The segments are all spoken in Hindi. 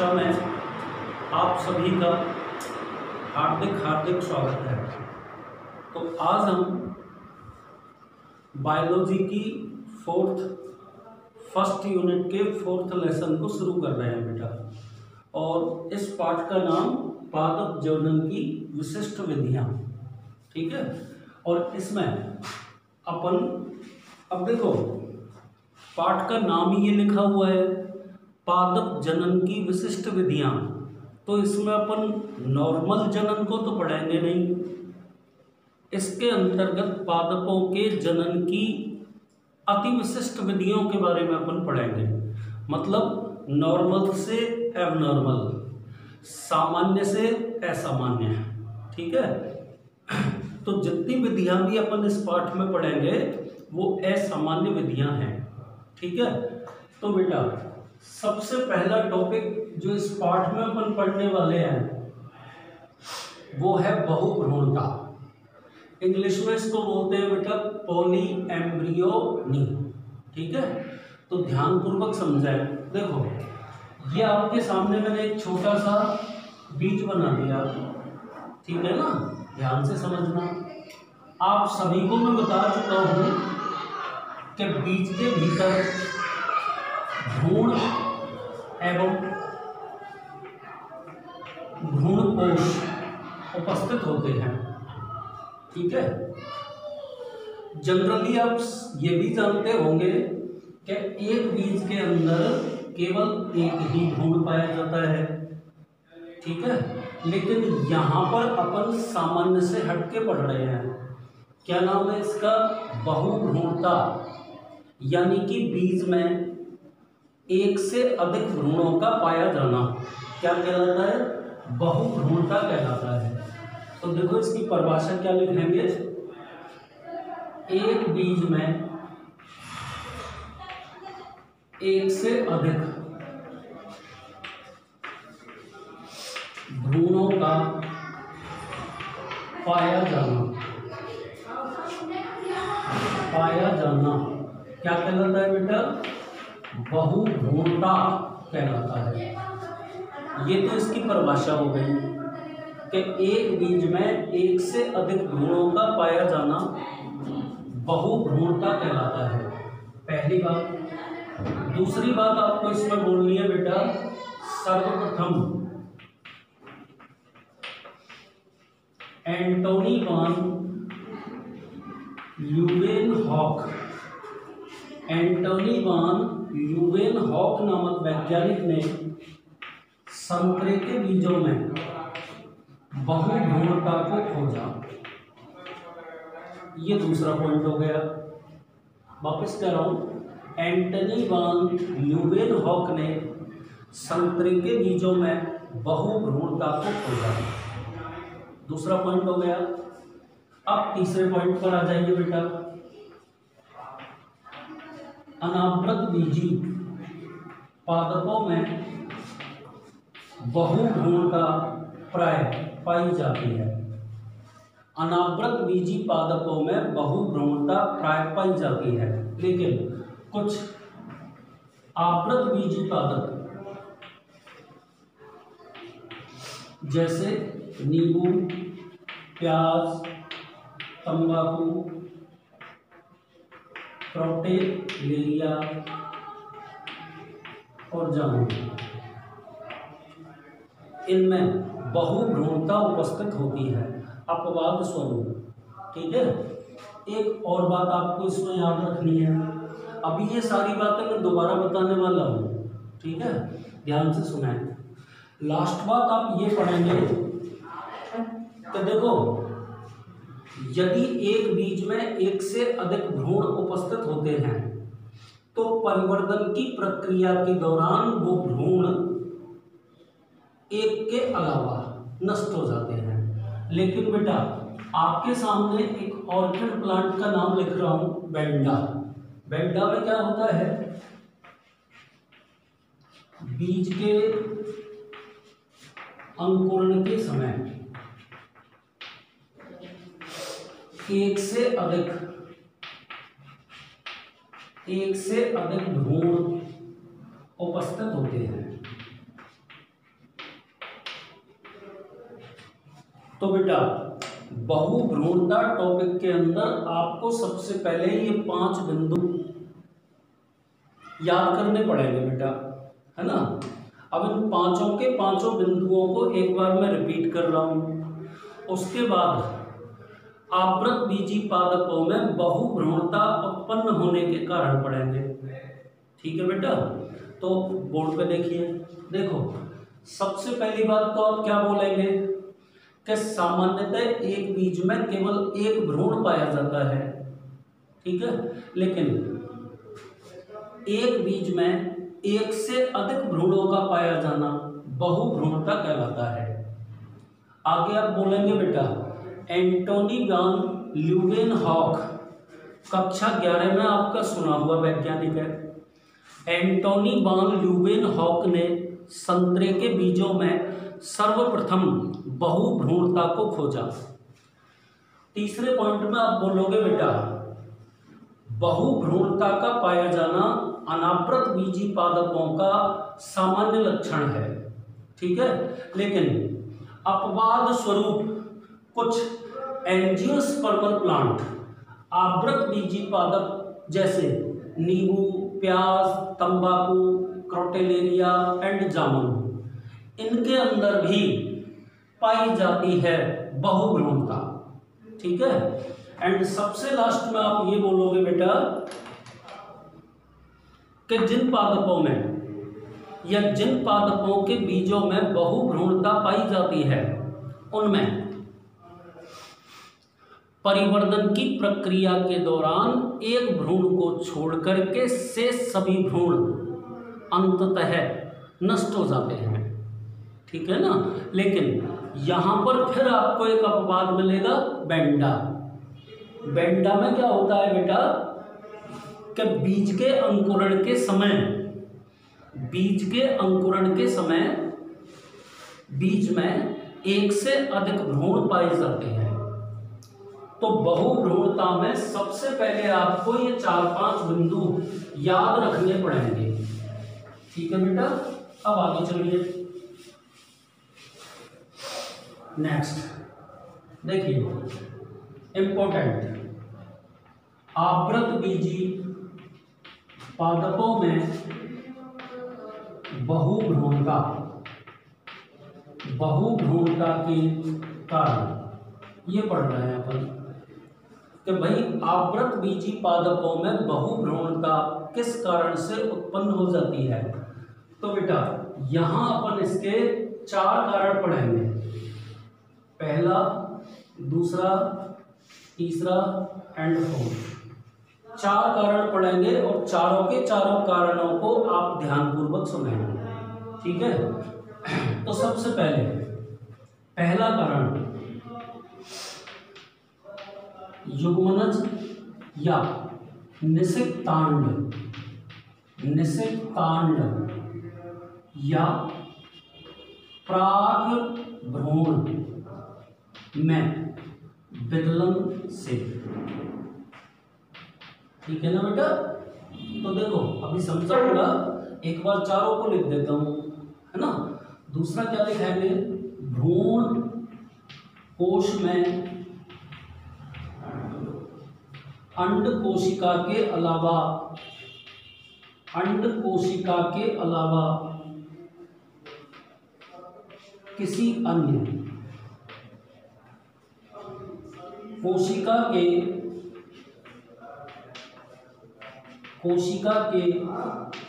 कक्षा में आप सभी का हार्दिक स्वागत है। तो आज हम बायोलॉजी की फर्स्ट यूनिट के 4th लेसन को शुरू कर रहे हैं बेटा। और इस पाठ का नाम पादप जनन की विशिष्ट विधियां, ठीक है। और इसमें अपन अब देखो, पाठ का नाम ही ये लिखा हुआ है पादप जनन की विशिष्ट विधियां। तो इसमें अपन नॉर्मल जनन को तो पढ़ेंगे नहीं, इसके अंतर्गत पादपों के जनन की अति विशिष्ट विधियों के बारे में अपन पढ़ेंगे। मतलब नॉर्मल से एबनॉर्मल, सामान्य से असामान्य, ठीक है। तो जितनी विधियां भी अपन इस पाठ में पढ़ेंगे वो असामान्य विधियां हैं, ठीक है। तो बेटा सबसे पहला टॉपिक जो इस पाठ में अपन पढ़ने वाले हैं वो है बहुभ्रूणता। इंग्लिश में इसको बोलते हैं बेटा पॉलीएम्ब्रियोनी, ठीक है। तो ध्यानपूर्वक समझाएं। देखो ये आपके सामने मैंने एक छोटा सा बीज बना दिया, ठीक है ना, ध्यान से समझना। आप सभी को मैं बता चुका हूं कि बीज के भीतर भ्रूण एवं भ्रूणकोश उपस्थित होते हैं, ठीक है। जनरली आप ये भी जानते होंगे कि एक बीज के अंदर केवल एक ही भ्रूण पाया जाता है, ठीक है। लेकिन यहाँ पर अपन सामान्य से हटके पढ़ रहे हैं। क्या नाम है इसका? बहुभ्रूणता। यानी कि बीज में एक से अधिक भ्रूणों का पाया जाना क्या कहलाता है? बहुभ्रूणता कहलाता है। तो देखो इसकी परिभाषा क्या लिखेंगे? एक बीज में एक से अधिक भ्रूणों का पाया जाना क्या कहलाता है बेटा? बहुभ्रूणता कहलाता है। ये तो इसकी परिभाषा हो गई कि एक बीज में एक से अधिक भ्रूणों का पाया जाना बहुभ्रूणता कहलाता है, पहली बात। दूसरी बात आपको इसमें बोलनी है बेटा, सर्वप्रथम एंटोनी वान ल्यूवेनहॉक नामक वैज्ञानिक ने संतरे के बीजों में बहुभ्रूणता को खोजा। ये दूसरा पॉइंट हो गया। वापस कह रहा हूं, एंटोनी वान ल्यूवेनहॉक ने संतरे के बीजों में बहुभ्रूणता को खोजा। दूसरा पॉइंट हो गया। अब तीसरे पॉइंट पर आ जाइए बेटा। अनावृत बीजी पादपों में बहुभ्रूणता प्राय पाई जाती है। अनावृत बीजी पादपों में बहुभ्रूणता प्राय पाई जाती है, लेकिन कुछ आवृत बीजी पादप जैसे नींबू, प्याज, तंबाकू, क्रोटेलेरिया और जामुन, इनमें बहुभ्रूणता उपस्थित होती है अपवाद स्वरूप, ठीक है। एक और बात आपको इसमें याद रखनी है। अभी ये सारी बातें मैं दोबारा बताने वाला हूँ, ठीक है, ध्यान से सुनाएं। लास्ट बात आप ये पढ़ेंगे कि देखो यदि एक बीज में एक से अधिक भ्रूण उपस्थित होते हैं तो परिवर्तन की प्रक्रिया के दौरान वो भ्रूण एक के अलावा नष्ट हो जाते हैं। लेकिन बेटा आपके सामने एक ऑर्किड प्लांट का नाम लिख रहा हूं, बेंडा। बेंडा में क्या होता है? बीज के अंकुरण के समय एक से अधिक भ्रूण उपस्थित होते हैं, तो बेटा बहुभ्रूणता टॉपिक के अंदर आपको सबसे पहले ये 5 बिंदु याद करने पड़ेंगे बेटा, है ना। अब इन पांचों के पांचों बिंदुओं को एक बार मैं रिपीट कर रहा हूं। उसके बाद आवृत बीजी पादपों में बहुभ्रूणता उत्पन्न होने के कारण पढ़ेंगे। ठीक है बेटा, तो बोर्ड पे देखिए। देखो सबसे पहली बात तो आप क्या बोलेंगे कि सामान्यतः एक बीज में केवल एक भ्रूण पाया जाता है, ठीक है, लेकिन एक बीज में एक से अधिक भ्रूणों का पाया जाना बहुभ्रूणता कहलाता है। आगे आप बोलेंगे बेटा एंटोनी वान ल्यूवेनहॉक, कक्षा 11 में आपका सुना हुआ वैज्ञानिक है। एंटोनी वान ल्यूवेनहॉक ने संतरे के बीजों में सर्वप्रथम बहुभ्रूणता को खोजा। तीसरे पॉइंट में आप बोलोगे बेटा बहुभ्रूणता का पाया जाना अनावृत बीजी पादपों का सामान्य लक्षण है, ठीक है, लेकिन अपवाद स्वरूप कुछ एंजियोस्पर्मल प्लांट आवृत बीजी पादप जैसे नींबू, प्याज, तंबाकू, क्रोटेलेरिया एंड जामुन, इनके अंदर भी पाई जाती है बहुभ्रूणता, ठीक है। एंड सबसे लास्ट में आप ये बोलोगे बेटा कि जिन पादपों में या जिन पादपों के बीजों में बहुभ्रूणता पाई जाती है उनमें परिवर्धन की प्रक्रिया के दौरान एक भ्रूण को छोड़ करके शेष सभी भ्रूण अंततः नष्ट हो जाते हैं, ठीक है ना। लेकिन यहां पर फिर आपको एक अपवाद मिलेगा बेंडा। बेंडा में क्या होता है बेटा कि बीज के अंकुरण के समय बीज में एक से अधिक भ्रूण पाए जाते हैं। तो बहुभ्रूणता में सबसे पहले आपको ये 4-5 बिंदु याद रखने पड़ेंगे, ठीक है बेटा। अब आगे चलिए, नेक्स्ट देखिए इंपॉर्टेंट, आवृत बीजी पादपों में बहुभ्रूणता के कारण ये पढ़ रहे हैं अपन कि भाई आवृत बीजी पादपों में बहुभ्रूणता किस कारण से उत्पन्न हो जाती है। तो बेटा यहां अपन इसके 4 कारण पढ़ेंगे, पहला, दूसरा, तीसरा एंड फोर्थ। 4 कारण पढ़ेंगे और चारों के चारों कारणों को आप ध्यानपूर्वक सुनेंगे, ठीक है। तो सबसे पहले पहला कारण युग्मनज या निषिक्तांड या प्राग भ्रूण में विदलन से, ठीक है ना बेटा। तो देखो अभी समझाऊंगा, एक बार चारों को लिख देता हूं, है ना। दूसरा क्या लिखेंगे, भ्रूण कोश में अंड कोशिका के अलावा किसी अन्य कोशिका के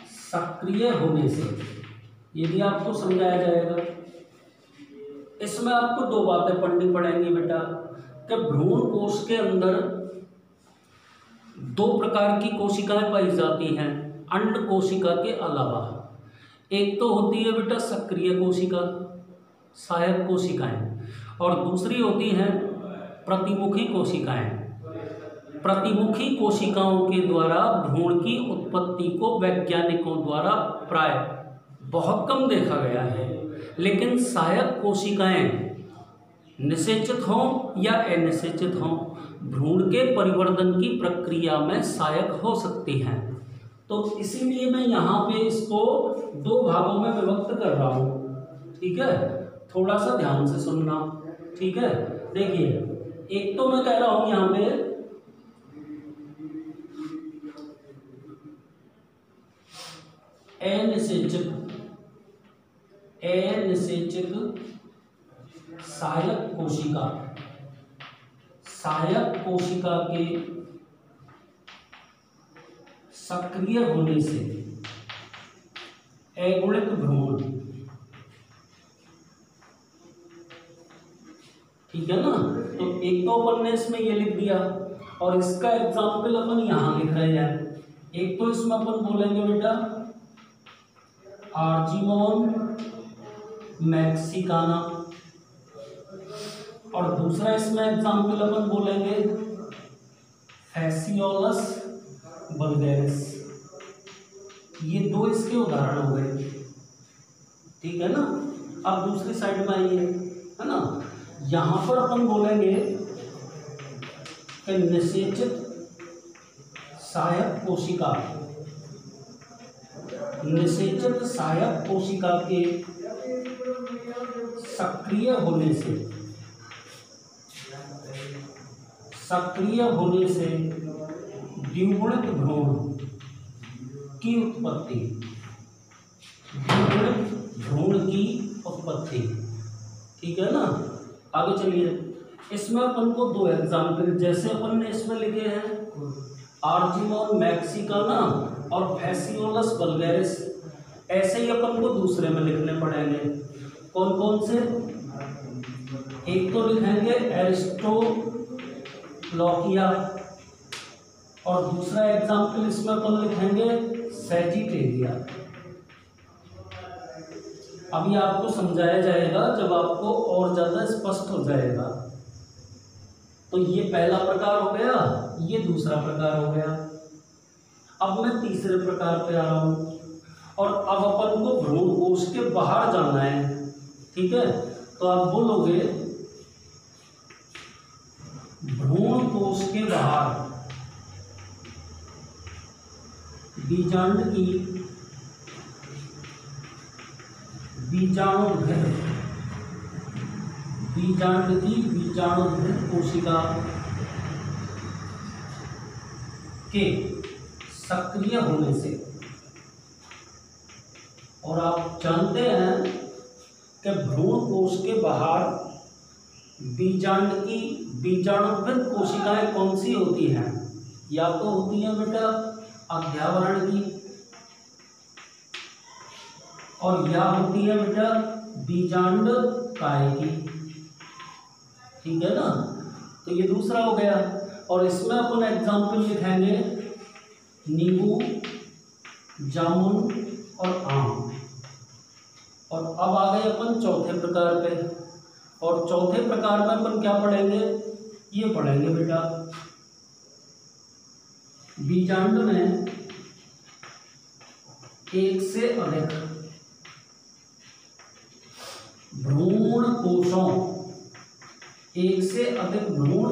सक्रिय होने से, ये भी आपको समझाया जाएगा। इसमें आपको 2 बातें पढ़नी पड़ेंगी बेटा कि भ्रूण कोश के अंदर 2 प्रकार की कोशिकाएं पाई जाती हैं अंड कोशिका के अलावा। एक तो होती है बेटा सक्रिय कोशिका, सहायक कोशिकाएं, और दूसरी होती हैं प्रतिमुखी कोशिकाएं। प्रतिमुखी कोशिकाओं के द्वारा भ्रूण की उत्पत्ति को वैज्ञानिकों द्वारा प्राय बहुत कम देखा गया है, लेकिन सहायक कोशिकाएं निषेचित हों या अनिषेचित हों भ्रूण के परिवर्धन की प्रक्रिया में सहायक हो सकती हैं। तो इसीलिए मैं यहाँ पे इसको 2 भागों में विभक्त कर रहा हूँ, ठीक है। थोड़ा सा ध्यान से सुनना। ठीक है, देखिए एक तो मैं कह रहा हूं यहां पे अनिषेचक सहायक कोशिका के सक्रिय होने से अगुणित भ्रूण, ठीक है ना। तो एक तो अपन ने इसमें ये लिख दिया और इसका एग्जाम्पल अपन यहां लिख रहे हैं। एक तो इसमें अपन बोलेंगे बेटा आर्जीमोन मैक्सिकाना, और दूसरा इसमें एग्जाम्पल अपन बोलेंगे फैसियोलस वल्गैरिस। ये दो इसके उदाहरण हो गए, ठीक है ना। अब दूसरी साइड में आइए, है ना। यहां पर अपन बोलेंगे कि निषेचित सहायक कोशिका के सक्रिय होने से द्विगुणित भ्रूण की उत्पत्ति, ठीक है ना। आगे चलिए, इसमें अपन को दो एग्जाम्पल जैसे अपन ने इसमें लिखे हैं आर्जीमोन मैक्सिकाना और फैसियोलस वल्गैरिस, ऐसे ही अपन को दूसरे में लिखने पड़ेंगे। कौन कौन से? एक तो लिखेंगे एरिस्टोलोकिया और दूसरा एग्जाम्पल इसमें अपन लिखेंगे सैजिटेरिया। अभी आपको समझाया जाएगा जब आपको और ज्यादा स्पष्ट हो जाएगा। तो ये पहला प्रकार हो गया, ये दूसरा प्रकार हो गया। अब मैं तीसरे प्रकार पे आ रहा हूं और अब अपन को भ्रूण कोश के बाहर जाना है, ठीक है। तो आप बोलोगे भ्रूण कोश के बाहर बीजाणुघृत कोशिका के सक्रिय होने से। और आप जानते हैं कि भ्रूण कोश के बाहर बीजाणुघृत कोशिकाएं कौन सी होती हैं? या तो होती हैं बेटा अध्यावरण की, और या होती है बेटा बीजांडकाय की, ठीक है ना। तो ये दूसरा हो गया और इसमें अपन एग्जाम्पल लिखेंगे नींबू, जामुन और आम। और अब आ गए अपन चौथे प्रकार पे, और चौथे प्रकार में अपन क्या पढ़ेंगे? ये पढ़ेंगे बेटा बीजांड में एक से अधिक भ्रूण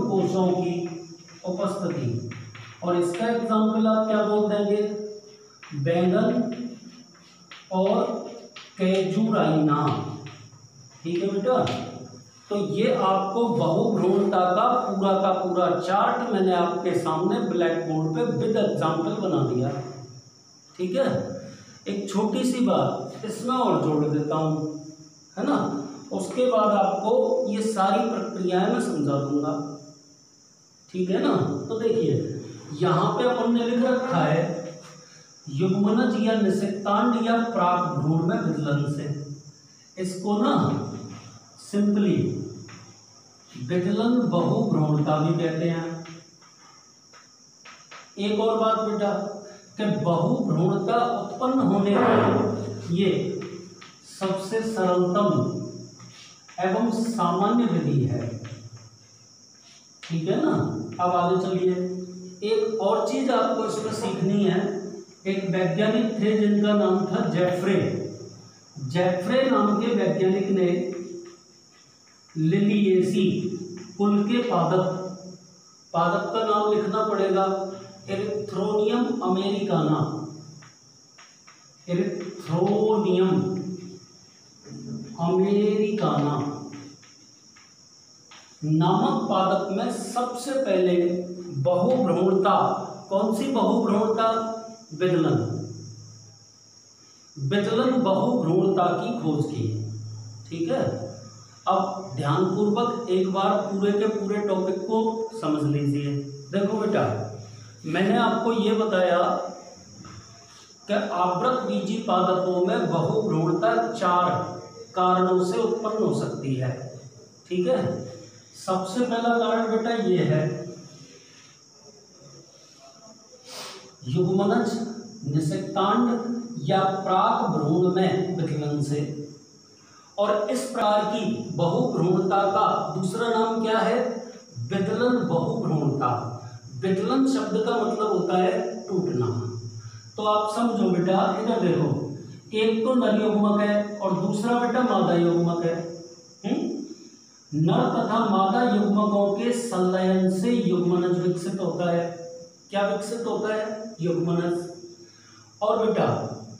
कोशों की उपस्थिति। और इसका एग्जाम्पल आप क्या बोल देंगे? बैंगन और कैजुराइना, ठीक है बेटा। तो ये आपको बहुभ्रूणता का पूरा चार्ट मैंने आपके सामने ब्लैक बोर्ड पे विद एग्जाम्पल बना दिया, ठीक है। एक छोटी सी बात इसमें और जोड़ देता हूं, है ना। उसके बाद आपको ये सारी प्रक्रियाएं मैं समझा दूंगा, ठीक है ना। तो देखिए यहां पे अपन ने लिख रखा है युग्मनज या निषेकांड या प्राक भ्रूण में विदलन से। इसको ना सिंपली विदलन बहुभ्रूणता भी कहते हैं। एक और बात बेटा कि बहुभ्रूणता उत्पन्न होने की ये सबसे सरलतम एवं सामान्य विधि है, ठीक है ना। अब आगे चलिए, एक और चीज आपको इसमें सीखनी है। एक वैज्ञानिक थे जिनका नाम था जेफ्रे नाम के वैज्ञानिक ने लिलिएसी कुल के पादप का नाम लिखना पड़ेगा एरिथ्रोनियम अमेरिकाना, नामक पादप में सबसे पहले बहुभ्रूणता, कौन सी बहुभ्रूणता? विदलन, विदलन बहुभ्रूणता की खोज की। ठीक है, अब ध्यानपूर्वक एक बार पूरे के पूरे टॉपिक को समझ लीजिए। देखो बेटा, मैंने आपको ये बताया कि आवृतबीजी पादपों में बहुभ्रूणता 4 कारणों से उत्पन्न हो सकती है। ठीक है, सबसे पहला कारण बेटा ये है युग्मनज, निषेक्तांड या प्राक भ्रूण में विकलन से। और इस प्रकार की बहुभ्रूणता का दूसरा नाम क्या है? विदलन बहुभ्रूणता। विदलन शब्द का मतलब होता है टूटना। तो आप समझो बेटा, इधर देखो, एक तो नर युग्मक है और दूसरा बेटा मादा युग्मक है। नर तथा मादा युग्मकों के संलयन से युग्मनज विकसित होता है। क्या विकसित होता है? युग्मनज। और बेटा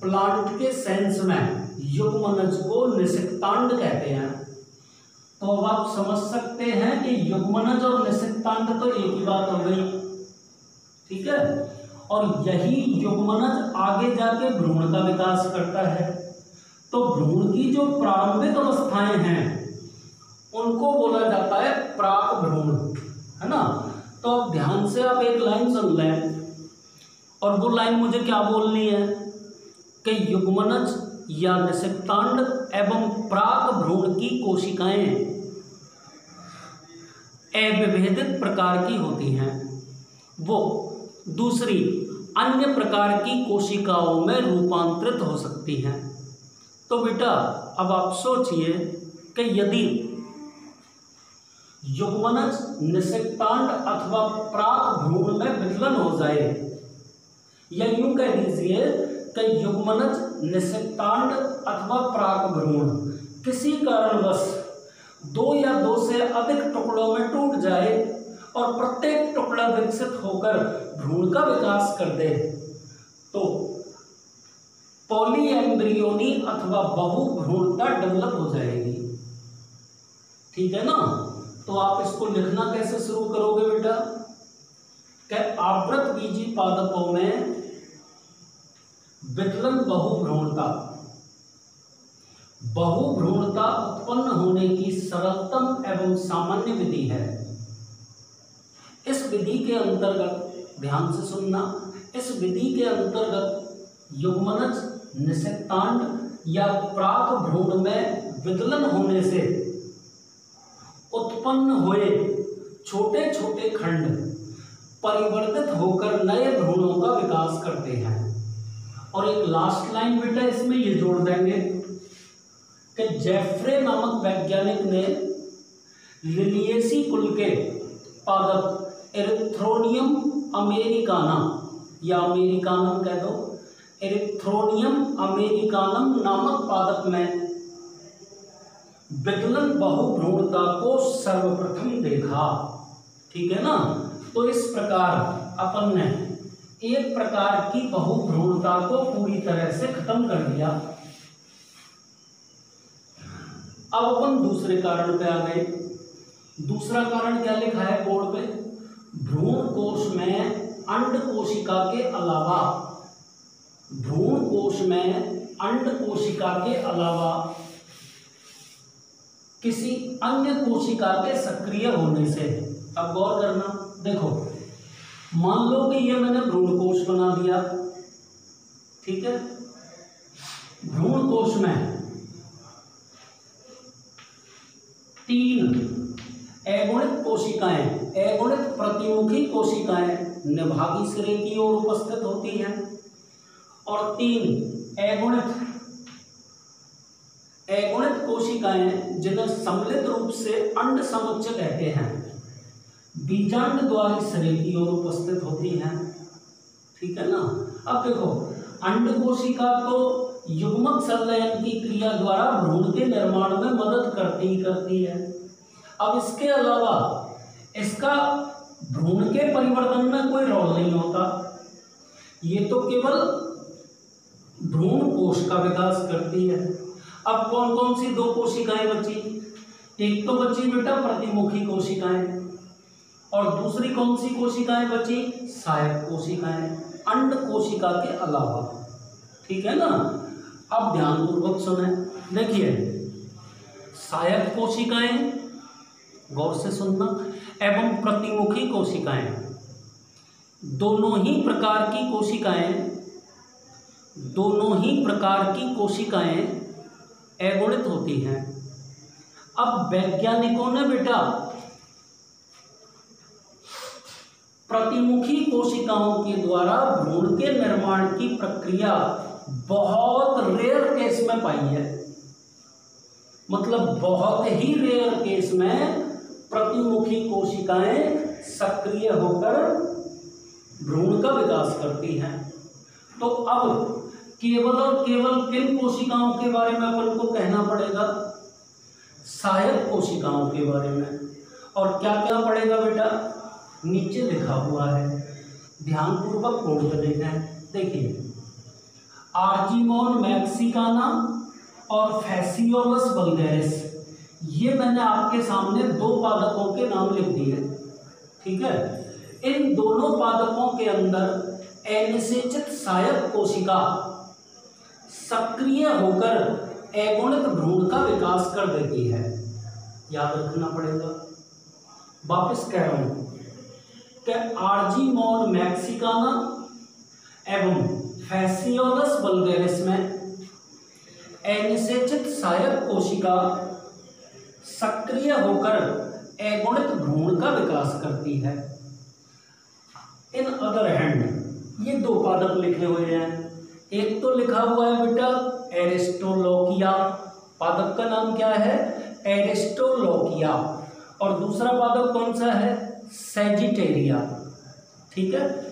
प्लांट के सेंस में युग्मनज को निषेक्तांड कहते हैं। तो अब आप समझ सकते हैं कि युग्मनज और निषेक्तांड तो एक ही बात हो गई। ठीक है, और यही युग्मनज आगे जाके भ्रूण का विकास करता है। तो भ्रूण की जो प्रारंभिक अवस्थाएं हैं उनको बोला जाता है प्राक भ्रूण, है ना। तो अब ध्यान से आप एक लाइन सुन लें, और वो लाइन मुझे क्या बोलनी है कि युग्मनज या निषेक्तांड एवं प्राक भ्रूण की कोशिकाएं अविभेदित प्रकार की होती हैं, वो दूसरी अन्य प्रकार की कोशिकाओं में रूपांतरित हो सकती हैं। तो बेटा अब आप सोचिए कि यदि युग्मनज, निषेक्तांड अथवा प्राक भ्रूण में विकलन हो जाए, या यूं कह दीजिए कि युग्मनज, निषेक्तांड अथवा प्राक भ्रूण किसी कारणवश 2 या 2 से अधिक टुकड़ों में टूट जाए और प्रत्येक टुकड़ा विकसित होकर भ्रूण का विकास कर दे, तो पॉलीएम्ब्रियोनी अथवा बहुभ्रूणता डेवलप हो जाएगी। ठीक है ना। तो आप इसको लिखना कैसे शुरू करोगे बेटा कि आवृतबीजी पादपों में विकलन बहुभ्रूणता उत्पन्न होने की सरलतम एवं सामान्य विधि है। इस विधि के अंतर्गत, ध्यान से सुनना, इस विधि के अंतर्गत युग्मनज, निषेक्तांड या प्राक भ्रूण में विकलन होने से उत्पन्न हुए छोटे छोटे खंड परिवर्तित होकर नए भ्रूणों का विकास करते हैं। और एक लास्ट लाइन बेटा इसमें ये जोड़ देंगे कि जेफ्रे नामक वैज्ञानिक ने लिलिएसी कुल के पादप एरिथ्रोनियम अमेरिकाना, या अमेरिकानम कह दो, एरिथ्रोनियम अमेरिकानम नामक पादप में विकलन बहुभ्रूणता को सर्वप्रथम देखा। ठीक है ना। तो इस प्रकार अपन ने एक प्रकार की बहुभ्रूणता को पूरी तरह से खत्म कर दिया। अब अपन दूसरे कारण पे आ गए। दूसरा कारण क्या लिखा है बोर्ड पे? भ्रूण कोश में अंड कोशिका के अलावा, भ्रूण कोश में अंड कोशिका के अलावा किसी अन्य कोशिका के सक्रिय होने से। अब गौर करना, देखो मान लो कि ये मैंने भ्रूण कोश बना दिया। ठीक है, भ्रूण कोश में 3 अगुणित कोशिकाएं, अगुणित प्रतिमुखी कोशिकाएं निभागी सिरे की ओर उपस्थित होती हैं, और 3 अगुणित कोशिकाएं जिन्हें सम्मिलित रूप से अंड समुच्च कहते हैं, बीजांड द्वारी सिरे की ओर उपस्थित होती हैं। ठीक है ना। अब देखो, अंड कोशिका तो युग्मक संलयन की क्रिया द्वारा भ्रूण के निर्माण में मदद करती ही करती है। अब इसके अलावा इसका भ्रूण के परिवर्तन में कोई रोल नहीं होता, ये तो केवल भ्रूण कोश का विकास करती है। अब कौन कौन सी 2 कोशिकाएं बची? एक तो बची बेटा प्रतिमुखी कोशिकाएं, और दूसरी कौन सी कोशिकाएं बची? सहायक कोशिकाएं, अंड कोशिका के अलावा। ठीक है ना। अब ध्यानपूर्वक सुने, देखिए सहायक कोशिकाएं, गौर से सुनना, एवं प्रतिमुखी कोशिकाएं, दोनों ही प्रकार की कोशिकाएं अगुणित होती हैं। अब वैज्ञानिकों ने बेटा प्रतिमुखी कोशिकाओं के द्वारा भ्रूण के निर्माण की प्रक्रिया बहुत रेयर केस में पाई है, मतलब बहुत ही रेयर केस में प्रतिमुखी कोशिकाएं सक्रिय होकर भ्रूण का विकास करती हैं। तो अब केवल और केवल किन कोशिकाओं के बारे में अपन को कहना पड़ेगा? सहायक कोशिकाओं के बारे में। और क्या क्या पड़ेगा बेटा? नीचे लिखा हुआ है, ध्यानपूर्वक बोर्ड पर देखें। देखिए आर्चिमोन मैक्सिकाना और फैसियोलस वल्गैरिस, ये मैंने आपके सामने दो पादपों के नाम लिख दिए। ठीक है। इन दोनों पादपों के अंदर अनिषेचित सहायक कोशिका सक्रिय होकर अगुणित भ्रूण का विकास कर देती है। याद रखना पड़ेगा। वापस कह रहा हूं कि आर्चिमोन मैक्सिकाना एवं फैसियोलस वल्गैरिस में अनिषेचित सहायक कोशिका सक्रिय होकर अगुणित भ्रूण का विकास करती है। इन अदर हैंड ये दो पादप लिखे हुए हैं। एक तो लिखा हुआ है बेटा एरिस्टोलोकिया, पादप का नाम क्या है? एरिस्टोलोकिया। और दूसरा पादप कौन सा है? सैजिटेरिया। ठीक है।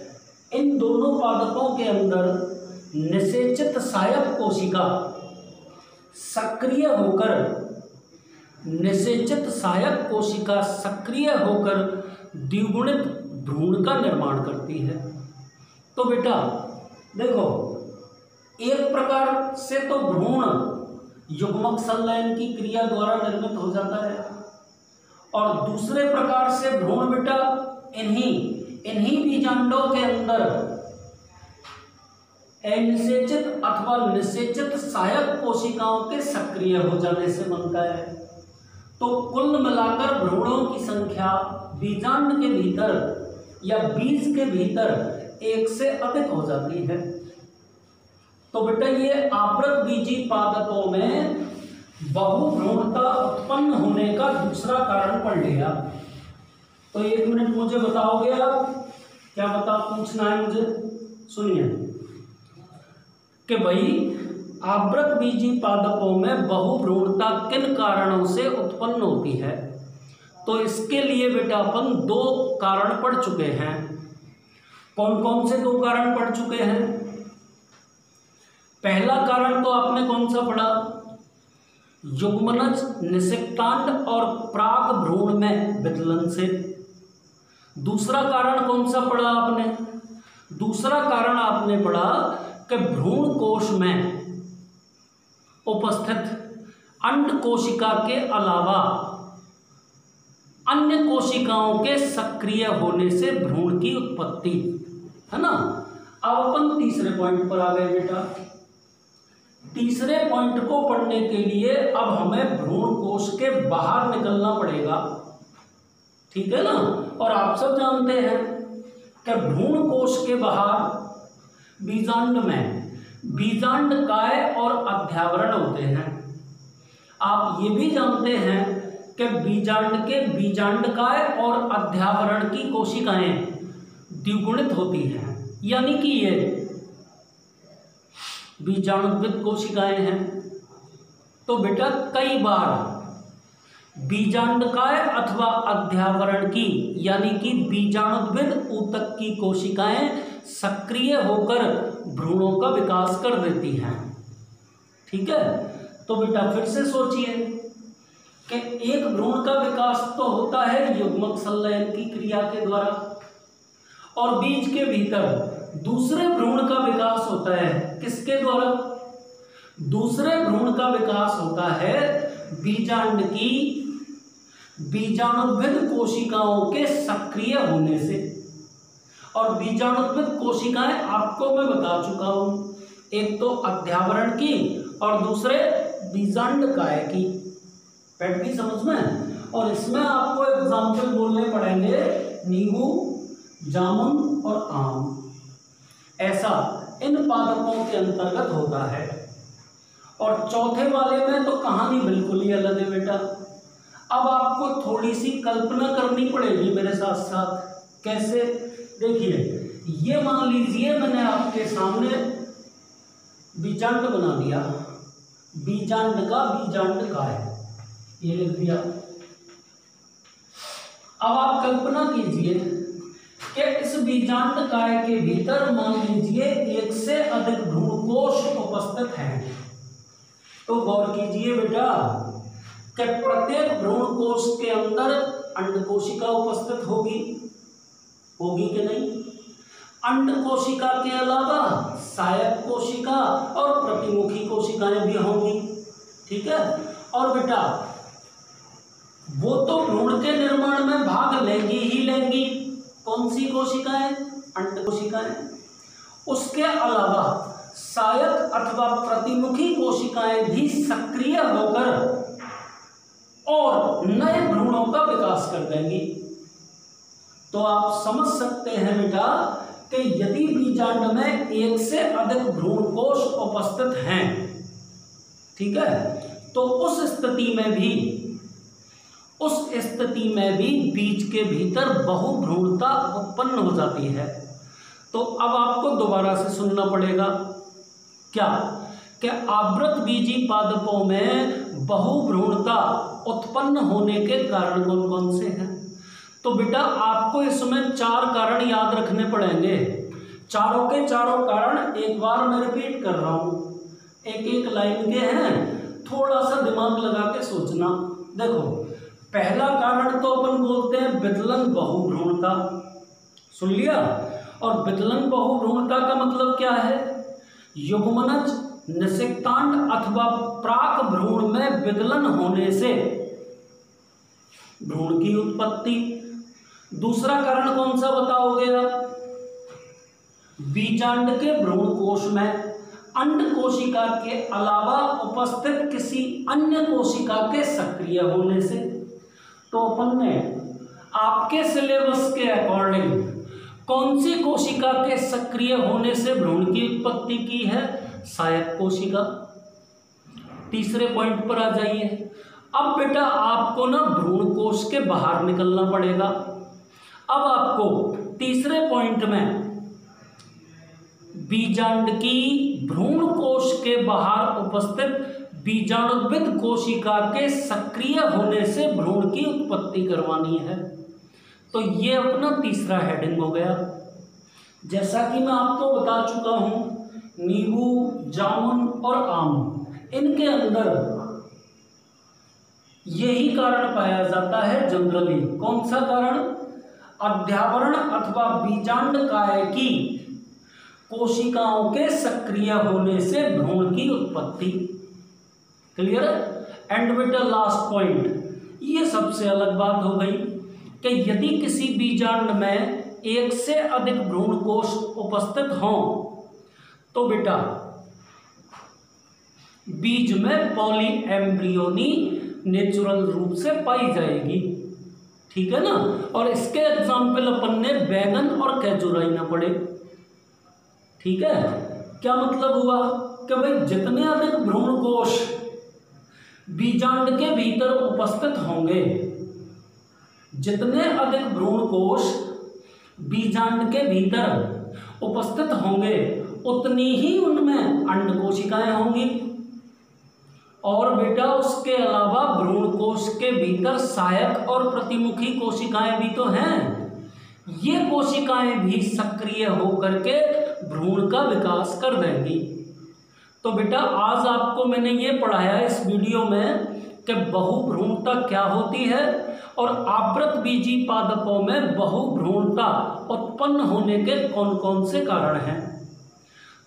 इन दोनों पादपों के अंदर निषेचित सहायक कोशिका सक्रिय होकर द्विगुणित भ्रूण का निर्माण करती है। तो बेटा देखो, एक प्रकार से तो भ्रूण युग्मक संलयन की क्रिया द्वारा निर्मित हो जाता है, और दूसरे प्रकार से भ्रूण बेटा इन्हीं बीजांडों के अंदर अनिषेचित अथवा निषेचित सहायक कोशिकाओं के सक्रिय हो जाने से बनता है। तो कुल मिलाकर भ्रूणों की संख्या बीजांड के भीतर या बीज के भीतर एक से अधिक हो जाती है। तो बेटा ये आवृत बीजी पादपों में बहुभ्रूणता उत्पन्न होने का दूसरा कारण पढ़ लिया। तो एक मिनट मुझे बताओगे आप, क्या पूछना है मुझे? सुनिए कि भाई आवृत बीजी पादपों में बहुभ्रूणता किन कारणों से उत्पन्न होती है। तो इसके लिए बेटा अपन दो कारण पढ़ चुके हैं। कौन कौन से दो कारण पढ़ चुके हैं? पहला कारण तो आपने कौन सा पढ़ा? युग्मनज निषिक्तांड और प्राग भ्रूण में विचलन से। दूसरा कारण कौन सा पढ़ा आपने? दूसरा कारण आपने पढ़ा कि भ्रूण कोश में उपस्थित अंड कोशिका के अलावा अन्य कोशिकाओं के सक्रिय होने से भ्रूण की उत्पत्ति, है ना। अब अपन तीसरे पॉइंट पर आ गए बेटा। तीसरे पॉइंट को पढ़ने के लिए अब हमें भ्रूण कोश के बाहर निकलना पड़ेगा। ठीक है ना। और आप सब जानते हैं कि भ्रूण कोश के बाहर बीजांड में बीजांडकाय और अध्यावरण होते हैं। आप ये भी जानते हैं कि बीजांड के बीजांडकाय और अध्यावरण की कोशिकाएं द्विगुणित होती हैं, यानी कि ये बीजाणुद्विद कोशिकाएं हैं। तो बेटा कई बार बीजांडकाय अथवा अध्यावरण की यानी कि बीजाणुद्विद ऊतक की कोशिकाएं सक्रिय होकर भ्रूणों का विकास कर देती हैं। ठीक है। तो बेटा फिर से सोचिए कि एक भ्रूण का विकास तो होता है युग्मक संलयन की क्रिया के द्वारा, और बीज के भीतर दूसरे भ्रूण का विकास होता है किसके द्वारा? दूसरे भ्रूण का विकास होता है बीजांड की बीजाणुद्भिद कोशिकाओं के सक्रिय होने से। और बीजाणुद्भिद कोशिकाएं आपको मैं बता चुका हूं, एक तो अध्यावरण की और दूसरे बीजांडकाय की। बैठ गई समझ में। और इसमें आपको एग्जाम्पल बोलने पड़ेंगे, नींबू, जामुन और आम, ऐसा इन पादपों के अंतर्गत होता है। और चौथे वाले में तो कहानी बिल्कुल ही अलग है बेटा। अब आपको थोड़ी सी कल्पना करनी पड़ेगी मेरे साथ साथ। कैसे? देखिए, ये मान लीजिए मैंने आपके सामने बीजांड बना दिया, बीजांड का बीजांडकाय, ये लिख दिया। अब आप कल्पना कीजिए कि इस बीजांडकाय के भीतर मान लीजिए एक से अधिक भ्रूणकोश उपस्थित हैं। तो गौर कीजिए बेटा कि प्रत्येक भ्रूणकोश के अंदर अंडकोशिका उपस्थित होगी कि नहीं? अंडकोशिका के अलावा सहायक कोशिका और प्रतिमुखी कोशिकाएं भी होंगी, ठीक है। और बेटा वो तो भ्रूण के निर्माण में भाग लेंगी ही लेंगी। कौन सी कोशिकाएं? अंडकोशिकाएं। उसके अलावा सहायक अथवा प्रतिमुखी कोशिकाएं भी सक्रिय होकर और नए भ्रूणों का विकास कर देंगी। तो आप समझ सकते हैं बेटा कि यदि बीजांड में एक से अधिक भ्रूणकोश उपस्थित हैं, ठीक है, तो उस स्थिति में भी बीज के भीतर बहुभ्रूणता उत्पन्न हो जाती है। तो अब आपको दोबारा से सुनना पड़ेगा क्या कि आवृत बीजी पादपों में बहुभ्रूणता उत्पन्न होने के कारण कौन कौन से हैं? तो बेटा आपको इसमें 4 कारण याद रखने पड़ेंगे। चारों के चारों कारण एक बार मैं रिपीट कर रहा हूं, एक एक लाइन के हैं, थोड़ा सा दिमाग लगा के सोचना। देखो, पहला कारण तो अपन बोलते हैं विदलन बहुभ्रूणता, सुन लिया। और विदलन बहुभ्रूणता का मतलब क्या है? युग्मनज, निषेक्तांड अथवा प्राक भ्रूण में विदलन होने से भ्रूण की उत्पत्ति। दूसरा कारण कौन सा बताओगे आप? बीजांड के भ्रूण कोश में अंड कोशिका के अलावा उपस्थित किसी अन्य कोशिका के सक्रिय होने से। तो अपन ने आपके सिलेबस के अकॉर्डिंग कौन सी कोशिका के सक्रिय होने से भ्रूण की उत्पत्ति की है? सहायक कोशिका। तीसरे पॉइंट पर आ जाइए। अब बेटा आपको ना भ्रूण कोश के बाहर निकलना पड़ेगा। अब आपको तीसरे पॉइंट में बीजांड की भ्रूण कोश के बाहर उपस्थित बीजाणुद्भिद कोशिका के सक्रिय होने से भ्रूण की उत्पत्ति करवानी है। तो ये अपना तीसरा हेडिंग हो गया। जैसा कि मैं आपको बता चुका हूं, नींबू, जामुन और आम, इनके अंदर यही कारण पाया जाता है जनरली। कौन सा कारण? अध्यावरण अथवा बीजांडकाय की कोशिकाओं के सक्रिय होने से भ्रूण की उत्पत्ति। क्लियर? एंड बेटा लास्ट पॉइंट, ये सबसे अलग बात हो गई कि यदि किसी बीजांड में एक से अधिक भ्रूण कोश उपस्थित हों तो बेटा बीज में पॉली एम्ब्रियोनी नेचुरल रूप से पाई जाएगी, ठीक है ना। और इसके एग्जाम्पल अपन ने बैंगन और खजूराइना पढ़े, ठीक है। क्या मतलब हुआ कि भाई जितने अधिक भ्रूण कोश बीजांड के भीतर उपस्थित होंगे, जितने अधिक भ्रूण कोश बीजांड के भीतर उपस्थित होंगे, उतनी ही उनमें अंड कोशिकाएं होंगी। और बेटा उसके अलावा भ्रूण कोश के भीतर सहायक और प्रतिमुखी कोशिकाएं भी तो हैं। ये कोशिकाएं भी सक्रिय होकर के भ्रूण का विकास कर देंगी। तो बेटा आज आपको मैंने ये पढ़ाया इस वीडियो में कि बहुभ्रूणता क्या होती है और आवृत बीजी पादपों में बहुभ्रूणता उत्पन्न होने के कौन कौन से कारण हैं।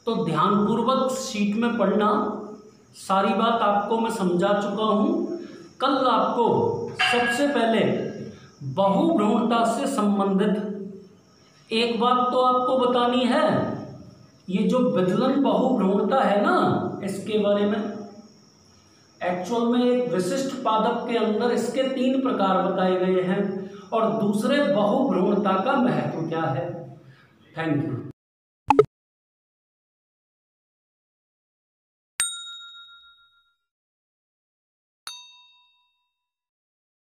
तो ध्यानपूर्वक शीट में पढ़ना, सारी बात आपको मैं समझा चुका हूँ। कल आपको सबसे पहले बहुभ्रूणता से संबंधित एक बात तो आपको बतानी है, ये जो विदलन बहुभ्रूणता है ना, इसके बारे में। एक्चुअल में एक विशिष्ट पादप के अंदर इसके 3 प्रकार बताए गए हैं और दूसरे बहुभ्रूणता का महत्व क्या है। Thank you.